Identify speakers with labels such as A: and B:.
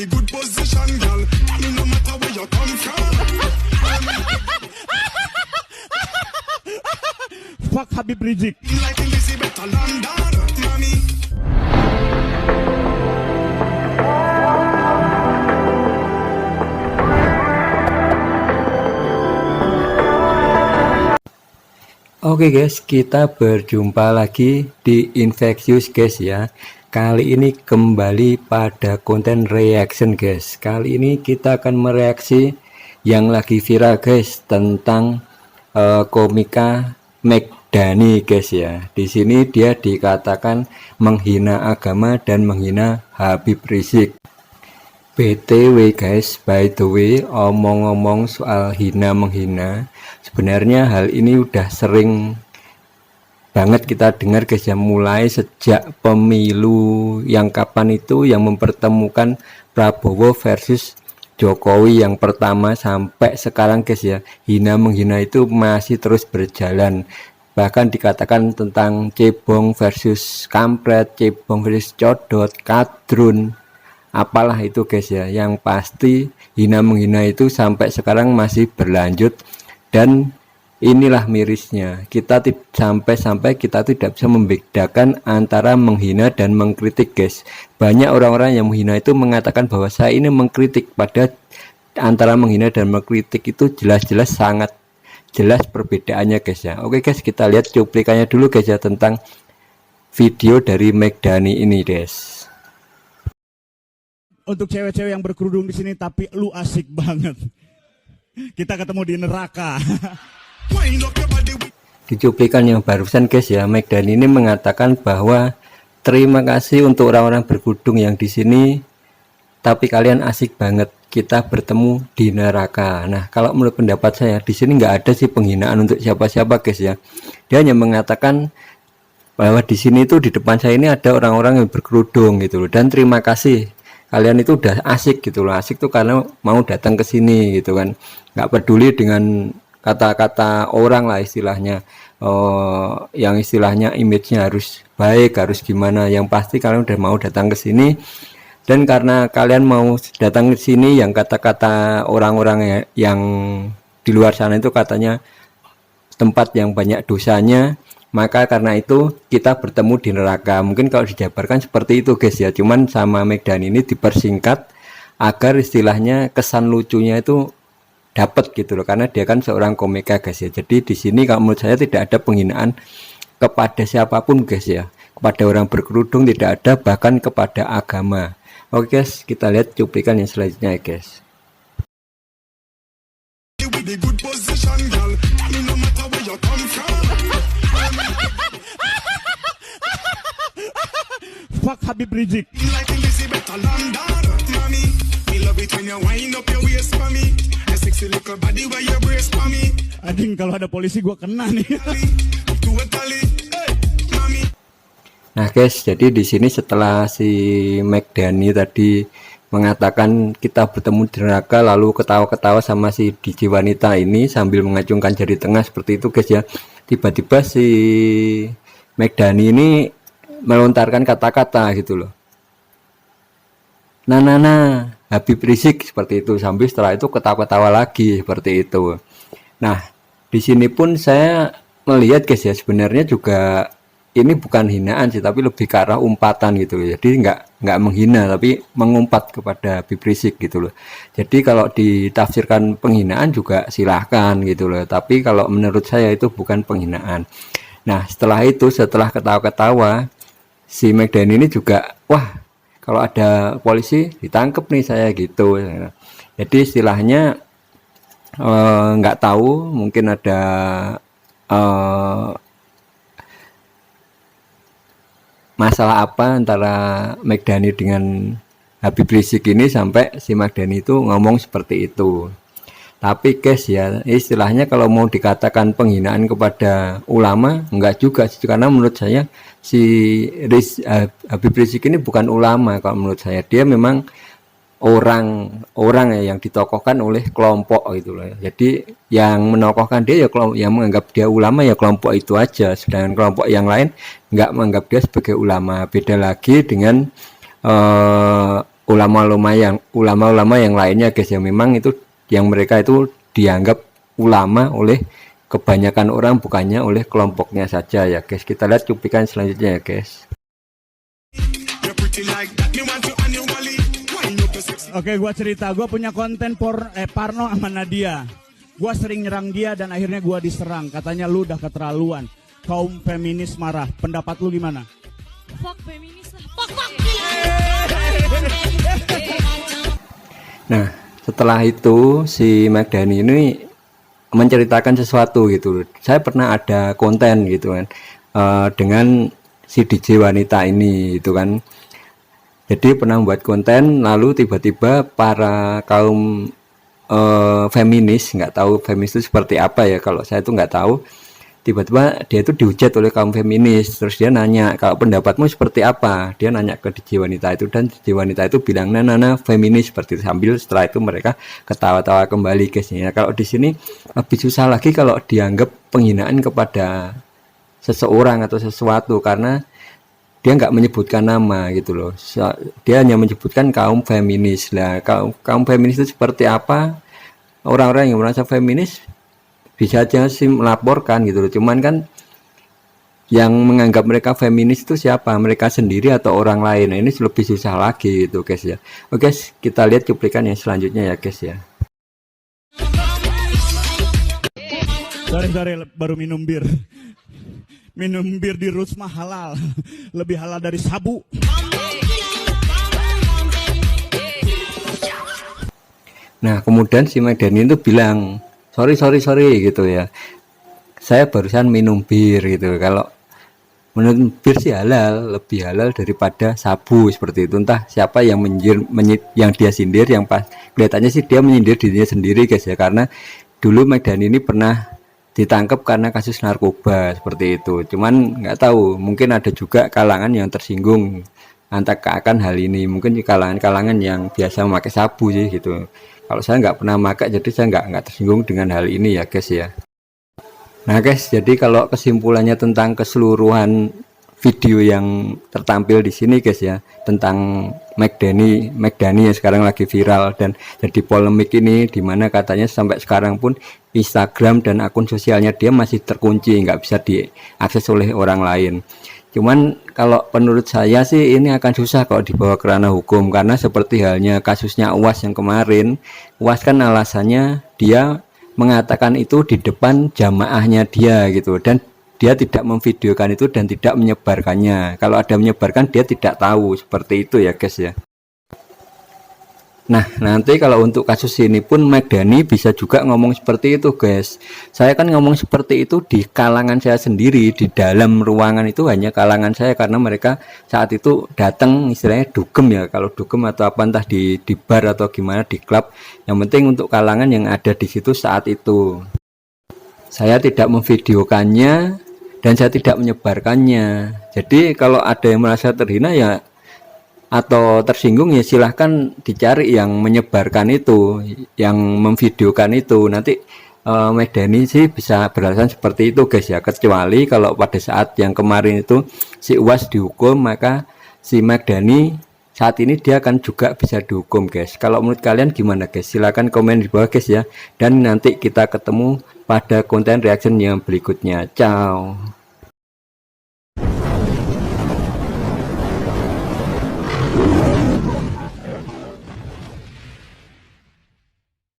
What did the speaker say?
A: the good position, girl. Me no matter where you come from.
B: Fuck Habib Rizik.
A: Like Elizabeth of London, mommy.
C: Oke guys, kita berjumpa lagi di Infectious guys ya. Kali ini kembali pada konten reaction guys. Kali ini kita akan mereaksi yang lagi viral guys tentang komika Megdani guys ya. Di sini dia dikatakan menghina agama dan menghina Habib Rizik. BTW guys, by the way, omong-omong soal hina menghina, sebenarnya hal ini udah sering banget kita dengar guys ya, mulai sejak pemilu yang kapan itu yang mempertemukan Prabowo versus Jokowi yang pertama sampai sekarang guys ya, hina menghina itu masih terus berjalan. Bahkan dikatakan tentang cebong versus kampret, cebong versus codot, kadrun, apalah itu guys ya. Yang pasti hina menghina itu sampai sekarang masih berlanjut, dan inilah mirisnya kita sampai kita tidak bisa membedakan antara menghina dan mengkritik guys. Banyak orang-orang yang menghina itu mengatakan bahwa saya ini mengkritik, pada antara menghina dan mengkritik itu jelas-jelas sangat jelas perbedaannya guys ya. Oke guys, kita lihat cuplikannya dulu guys ya tentang video dari Megdani ini guys.
B: Untuk cewek-cewek yang berkerudung di sini, tapi lu asik banget. Kita ketemu di neraka.
C: Di cuplikan yang barusan guys ya, Megdani ini mengatakan bahwa terima kasih untuk orang-orang berkerudung yang di sini, tapi kalian asik banget. Kita bertemu di neraka. Nah, kalau menurut pendapat saya di sini nggak ada sih penghinaan untuk siapa-siapa guys ya. Dia hanya mengatakan bahwa di sini tuh di depan saya ini ada orang-orang yang berkerudung gitu loh, dan terima kasih kalian itu udah asik gitu loh. Asik tuh karena mau datang ke sini gitu kan, nggak peduli dengan kata-kata orang lah istilahnya, yang istilahnya image-nya harus baik, harus gimana. Yang pasti kalian udah mau datang ke sini, dan karena kalian mau datang ke sini yang kata-kata orang-orang yang di luar sana itu katanya tempat yang banyak dosanya, maka karena itu kita bertemu di neraka. Mungkin kalau dijabarkan seperti itu guys ya, cuman sama Megdani ini dipersingkat agar istilahnya kesan lucunya itu dapat gitu loh, karena dia kan seorang komika guys ya. Jadi di sini kalau menurut saya tidak ada penghinaan kepada siapapun guys ya, kepada orang berkerudung tidak ada, bahkan kepada agama. Oke guys, kita lihat cuplikan yang selanjutnya guys.
B: Fuck Habib Rizik. Anjing, kalau ada polisi gua kena nih.
C: Nah guys, jadi di sini setelah si Megdani tadi mengatakan kita bertemu di neraka, lalu ketawa-ketawa sama si DJ wanita ini sambil mengacungkan jari tengah seperti itu guys ya, tiba-tiba si Megdani ini melontarkan kata-kata gitu loh, nah Habib Rizik seperti itu, sambil setelah itu ketawa-ketawa lagi seperti itu. Nah di sini pun saya melihat guys ya, sebenarnya juga ini bukan hinaan sih, tapi lebih ke arah umpatan gitu loh. Jadi nggak menghina, tapi mengumpat kepada Habib Rizik gitu loh. Jadi kalau ditafsirkan penghinaan juga silahkan gitu loh, tapi kalau menurut saya itu bukan penghinaan. Nah setelah itu, setelah ketawa-ketawa, si Megdani ini juga, wah kalau ada polisi ditangkep nih saya gitu. Jadi istilahnya nggak tahu, mungkin ada masalah apa antara Megdani dengan Habib Rizik ini sampai si Megdani itu ngomong seperti itu. Tapi guys ya, istilahnya kalau mau dikatakan penghinaan kepada ulama, enggak juga sih, karena menurut saya si Habib Rizik ini bukan ulama. Kalau menurut saya dia memang orang yang ditokohkan oleh kelompok gitu loh. Jadi yang menokohkan dia ya kelompok, yang menganggap dia ulama ya kelompok itu aja, sedangkan kelompok yang lain nggak menganggap dia sebagai ulama. Beda lagi dengan ulama-ulama yang lainnya guys, yang memang itu yang mereka itu dianggap ulama oleh kebanyakan orang, bukannya oleh kelompoknya saja ya guys. Kita lihat cuplikan selanjutnya ya guys.
A: You're pretty like that. Me want you on your wally. Wind up your sexy.
B: Oke, gua cerita, gua punya konten Parno sama Nadia. Gua sering nyerang dia dan akhirnya gua diserang. Katanya lu udah keterlaluan. Kaum feminis marah. Pendapat lu gimana?
D: Fuck feminis lah. Fuck.
C: Nah, setelah itu si Magdani ini menceritakan sesuatu gitu. Saya pernah ada konten gitu kan, dengan si DJ wanita ini gitu kan. Jadi pernah membuat konten, lalu tiba-tiba para kaum feminis, nggak tahu feminis itu seperti apa ya, kalau saya itu nggak tahu, tiba-tiba dia itu dihujat oleh kaum feminis. Terus dia nanya, kalau pendapatmu seperti apa, dia nanya ke DJ wanita itu, dan DJ wanita itu bilang nana feminis seperti itu. Sambil setelah itu mereka ketawa-tawa kembali guys ya. Kalau di sini lebih susah lagi kalau dianggap penghinaan kepada seseorang atau sesuatu, karena dia nggak menyebutkan nama gitu loh. Dia hanya menyebutkan kaum feminis. Lah kaum feminis itu seperti apa? Orang-orang yang merasa feminis bisa aja sih melaporkan gitu loh. Cuman kan yang menganggap mereka feminis itu siapa? Mereka sendiri atau orang lain? Nah, ini lebih susah lagi gitu guys ya. Oke guys, kita lihat cuplikan yang selanjutnya ya guys ya.
B: Sorry, baru minum bir. Minum bir di Rusma halal. Lebih halal dari sabu.
C: Nah, kemudian si Magdani itu bilang, sorry gitu ya. Saya barusan minum bir gitu. Kalau menurut bir sih halal, lebih halal daripada sabu seperti itu. Entah siapa yang yang dia sindir, yang pas kelihatannya sih dia menyindir dirinya sendiri guys ya. Karena dulu Magdani ini pernah ditangkap karena kasus narkoba seperti itu. Cuman nggak tahu, mungkin ada juga kalangan yang tersinggung akan hal ini. Mungkin kalangan-kalangan yang biasa memakai sabu sih gitu. Kalau saya nggak pernah pakai, jadi saya nggak tersinggung dengan hal ini ya guys ya. Nah guys, jadi kalau kesimpulannya tentang keseluruhan video yang tertampil di sini guys ya, tentang Magdani yang sekarang lagi viral dan jadi polemik ini, dimana katanya sampai sekarang pun Instagram dan akun sosialnya dia masih terkunci, nggak bisa diakses oleh orang lain. Cuman kalau menurut saya sih ini akan susah kalau dibawa ke ranah hukum, karena seperti halnya kasusnya UAS yang kemarin. UAS kan alasannya dia mengatakan itu di depan jamaahnya dia gitu, dan dia tidak memvideokan itu dan tidak menyebarkannya. Kalau ada menyebarkan dia tidak tahu, seperti itu ya guys ya. Nah nanti kalau untuk kasus ini pun Magdani bisa juga ngomong seperti itu guys. Saya kan ngomong seperti itu di kalangan saya sendiri, di dalam ruangan itu hanya kalangan saya, karena mereka saat itu datang istilahnya dugem ya, kalau dugem atau apa, entah di bar atau gimana, di klub. Yang penting untuk kalangan yang ada di situ saat itu. Saya tidak memvideokannya dan saya tidak menyebarkannya. Jadi kalau ada yang merasa terhina ya atau tersinggung ya silahkan dicari yang menyebarkan itu, yang memvideokan itu. Nanti Magdani sih bisa beralasan seperti itu guys ya. Kecuali kalau pada saat yang kemarin itu si UAS dihukum, maka si Magdani saat ini dia akan juga bisa dihukum guys. Kalau menurut kalian gimana guys? Silahkan komen di bawah guys ya. Dan nanti kita ketemu pada konten reaction yang berikutnya. Ciao.